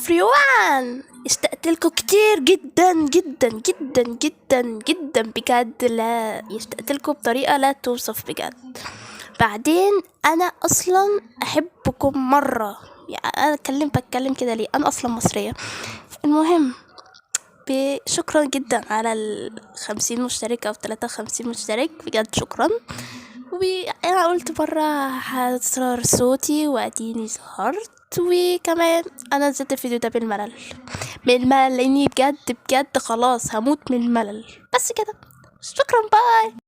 everyone. اشتقت لكم كتير جدا جدا جدا جدا جدا بجد، لا اشتقت لكم بطريقة لا توصف بجد. بعدين انا اصلا احبكم مرة، يعني انا بتكلم كده ليه؟ انا اصلا مصرية. المهم، شكرا جدا على 50 مشترك او 53 مشترك، بجد شكرا. وانا قلت مرة هصدر صوتي واديني ظهرت، وكمان انا نزلت الفيديو ده بالملل، من الملل، لاني بجد بجد خلاص هموت من الملل. بس كده، شكرا، باي.